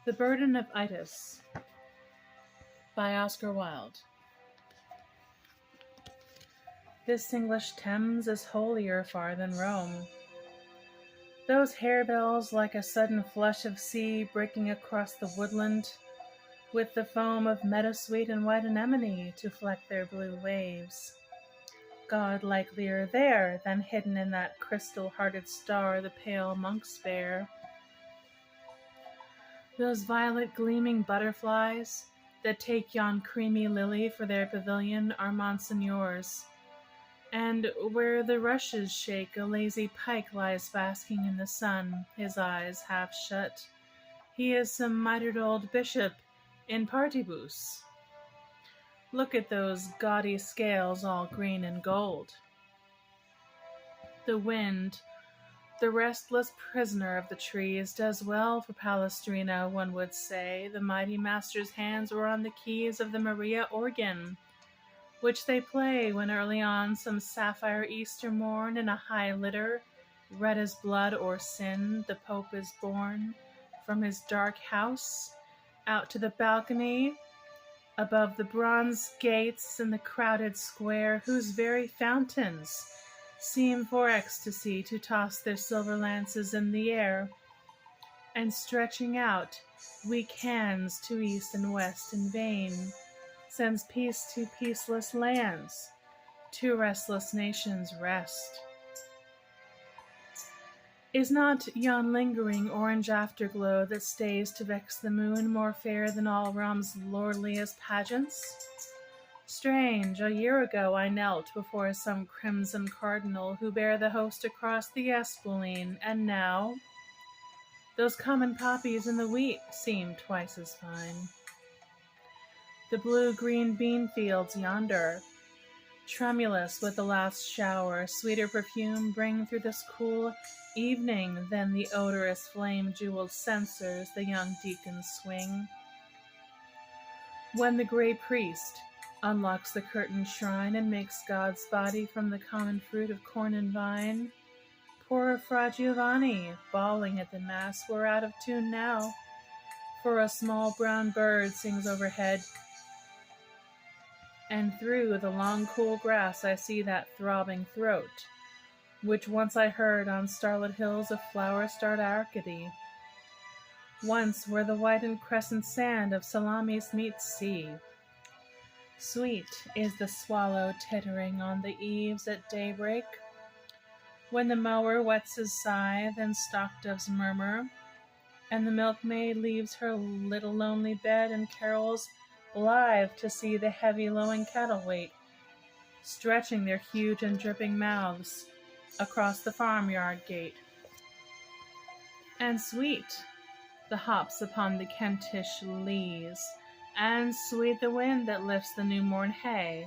The Burden of Itys by Oscar Wilde. This English Thames is holier far than Rome. Those harebells like a sudden flush of sea breaking across the woodland, with the foam of meadowsweet and white anemone to fleck their blue waves. God likelier there than hidden in that crystal-hearted star the pale monks bear. Those violet gleaming butterflies that take yon creamy lily for their pavilion are Monseigneur's, and where the rushes shake a lazy pike lies basking in the sun, his eyes half shut. He is some mitred old bishop in partibus. Look at those gaudy scales all green and gold. The wind, the restless prisoner of the trees, does well for Palestrina, one would say. The mighty master's hands were on the keys of the Maria organ, which they play when early on some sapphire Easter morn in a high litter, red as blood or sin, the Pope is borne from his dark house out to the balcony above the bronze gates in the crowded square, whose very fountains seem for ecstasy to toss their silver lances in the air, and stretching out weak hands to east and west in vain, sends peace to peaceless lands, to restless nations rest. Is not yon lingering orange afterglow that stays to vex the moon more fair than all Rome's lordliest pageants? Strange, a year ago I knelt before some crimson cardinal who bare the host across the Esquiline, and now those common poppies in the wheat seem twice as fine. The blue-green bean fields yonder, tremulous with the last shower, sweeter perfume bring through this cool evening than the odorous flame-jeweled censers the young deacons swing. When the gray priest unlocks the curtained shrine and makes God's body from the common fruit of corn and vine, poor Fra Giovanni, bawling at the mass, we're out of tune now, for a small brown bird sings overhead, and through the long cool grass I see that throbbing throat, which once I heard on starlit hills of flower-starred Arcady, once where the white and crescent sand of Salamis meets sea. Sweet is the swallow tittering on the eaves at daybreak, when the mower whets his scythe and stock-doves murmur, and the milkmaid leaves her little lonely bed and carols blithe to see the heavy lowing cattle wait, stretching their huge and dripping mouths across the farmyard gate. And sweet the hops upon the Kentish leas, and sweet the wind that lifts the new-mown hay,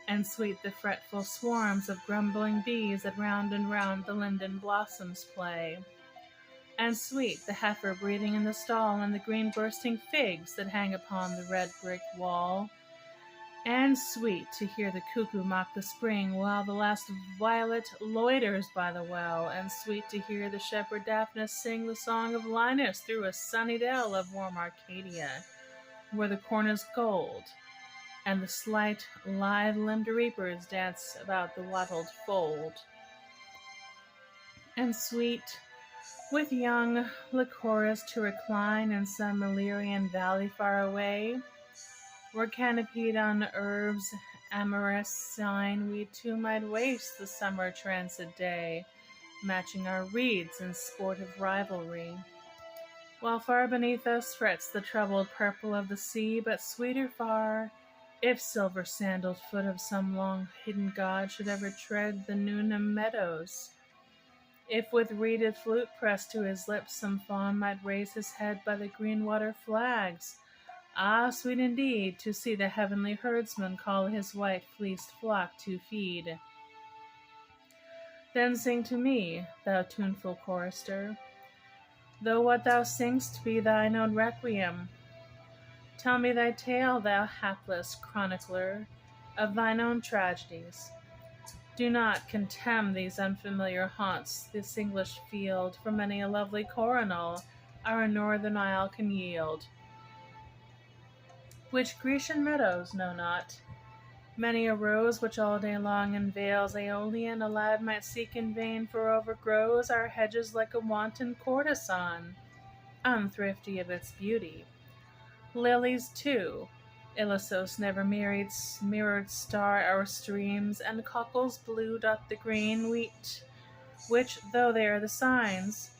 and sweet the fretful swarms of grumbling bees that round and round the linden blossoms play, and sweet the heifer breathing in the stall, and the green bursting figs that hang upon the red brick wall, and sweet to hear the cuckoo mock the spring while the last violet loiters by the well, and sweet to hear the shepherd Daphnis sing the song of Linus through a sunny dell of warm Arcadia, where the corn is gold, and the slight, lithe-limbed reapers dance about the wattled fold. And sweet, with young Lycoris to recline in some Illyrian valley far away, where canopied on herbs amaracine we two might waste the summer tranced day, matching our reeds in sportive rivalry, while far beneath us frets the troubled purple of the sea, but sweeter far, if silver-sandaled foot of some long-hidden god should ever tread the Nuneham meadows, if with reeded flute pressed to his lips some fawn might raise his head by the green-water flags. Ah, sweet indeed to see the heavenly herdsman call his white-fleeced flock to feed. Then sing to me, thou tuneful chorister, though what thou sing'st be thine own requiem. Tell me thy tale, thou hapless chronicler of thine own tragedies. Do not contemn these unfamiliar haunts, this English field, for many a lovely coronal our northern isle can yield, which Grecian meadows know not. Many a rose which all day long unveils Aeolian, a lad might seek in vain, for overgrows our hedges like a wanton courtesan, unthrifty of its beauty. Lilies, too, Ilissos never mirrored star our streams, and cockles blue dot the green wheat, which, though they are the signs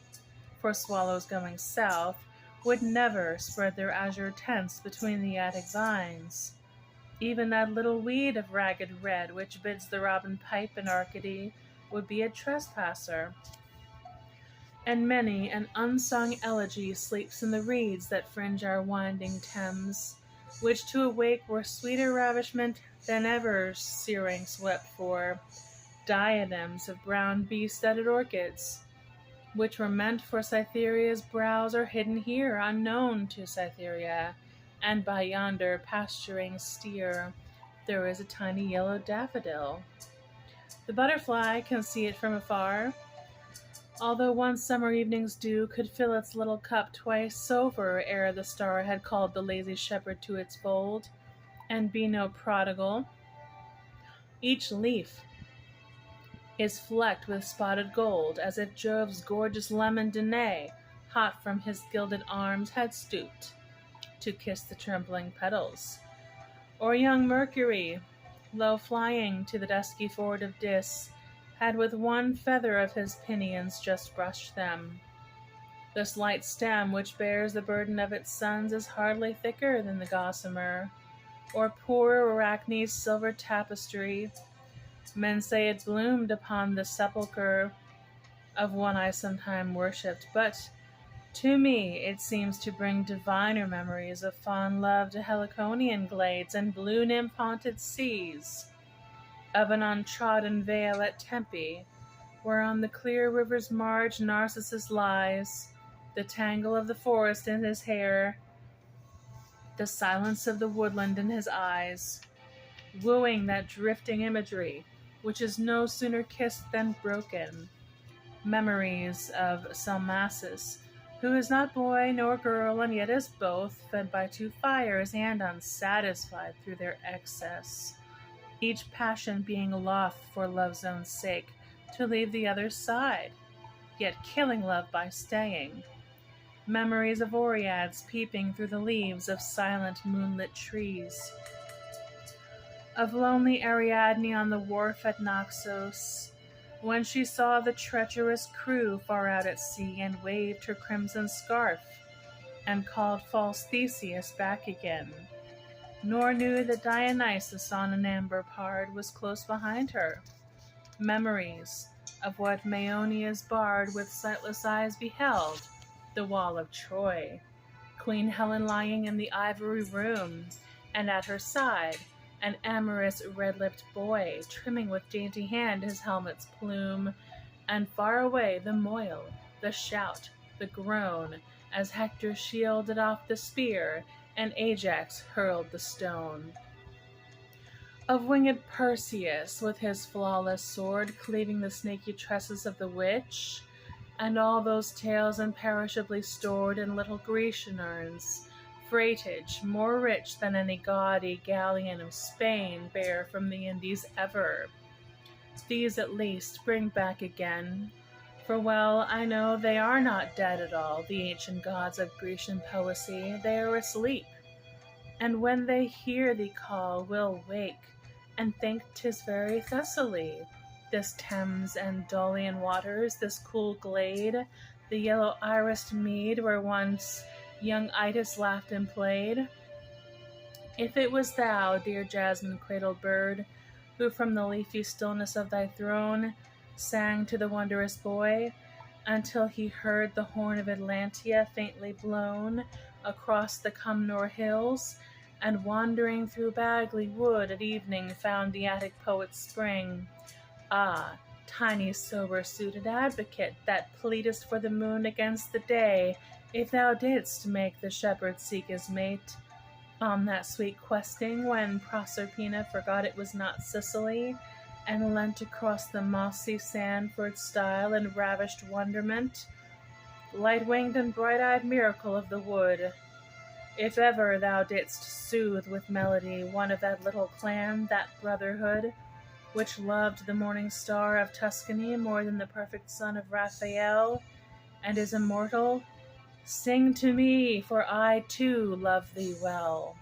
for swallows going south, would never spread their azure tents between the Attic vines. Even that little weed of ragged red, which bids the robin pipe in Arcady, would be a trespasser. And many an unsung elegy sleeps in the reeds that fringe our winding Thames, which to awake were sweeter ravishment than ever Syrinx wept for, diadems of brown bee-studded orchids, which were meant for Cytherea's brows, are hidden here, unknown to Cytherea, and by yonder pasturing steer there is a tiny yellow daffodil. The butterfly can see it from afar, although one summer evening's dew could fill its little cup twice over ere the star had called the lazy shepherd to its fold, and be no prodigal. Each leaf is flecked with spotted gold, as if Jove's gorgeous lemon Danae, hot from his gilded arms, had stooped to kiss the trembling petals. Or young Mercury, low flying to the dusky ford of Dis, had with one feather of his pinions just brushed them. The slight stem which bears the burden of its sons is hardly thicker than the gossamer, or poor Arachne's silver tapestry. Men say it bloomed upon the sepulchre of one I sometime worshipped, but to me it seems to bring diviner memories of fond love to Heliconian glades and blue nymph-haunted seas, of an untrodden vale at Tempe, where on the clear river's marge Narcissus lies, the tangle of the forest in his hair, the silence of the woodland in his eyes, wooing that drifting imagery, which is no sooner kissed than broken. Memories of Salmacis, who is not boy nor girl, and yet is both, fed by two fires, and unsatisfied through their excess, each passion being loth for love's own sake to leave the other's side, yet killing love by staying. Memories of Oreads peeping through the leaves of silent moonlit trees, of lonely Ariadne on the wharf at Naxos, when she saw the treacherous crew far out at sea, and waved her crimson scarf, and called false Theseus back again, nor knew that Dionysus on an amber pard was close behind her. Memories of what Maeonia's bard with sightless eyes beheld, the wall of Troy, Queen Helen lying in the ivory room, and at her side an amorous red-lipped boy, trimming with dainty hand his helmet's plume, and far away the moil, the shout, the groan, as Hector shielded off the spear, and Ajax hurled the stone. Of winged Perseus, with his flawless sword cleaving the snaky tresses of the witch, and all those tales imperishably stored in little Grecian urns, freightage more rich than any gaudy galleon of Spain bare from the Indies ever. These at least bring back again, for well I know they are not dead at all, the ancient gods of Grecian poesy, they are asleep, and when they hear thee call will wake, and think 'tis very Thessaly, this Thames and Daulian waters, this cool glade, the yellow irised mead where once young Itys laughed and played. If it was thou, dear jasmine-cradled bird, who from the leafy stillness of thy throne sang to the wondrous boy, until he heard the horn of Atlantia faintly blown across the Cumnor hills, and wandering through Bagley wood at evening found the Attic poet's spring, ah, tiny sober-suited advocate, that pleadest for the moon against the day, if thou didst make the shepherd seek his mate, on that sweet questing when Proserpina forgot it was not Sicily, and leant across the mossy sand for its style in ravished wonderment, light-winged and bright-eyed miracle of the wood, if ever thou didst soothe with melody one of that little clan, that brotherhood, which loved the morning star of Tuscany more than the perfect sun of Raphael, and is immortal, sing to me, for I too love thee well.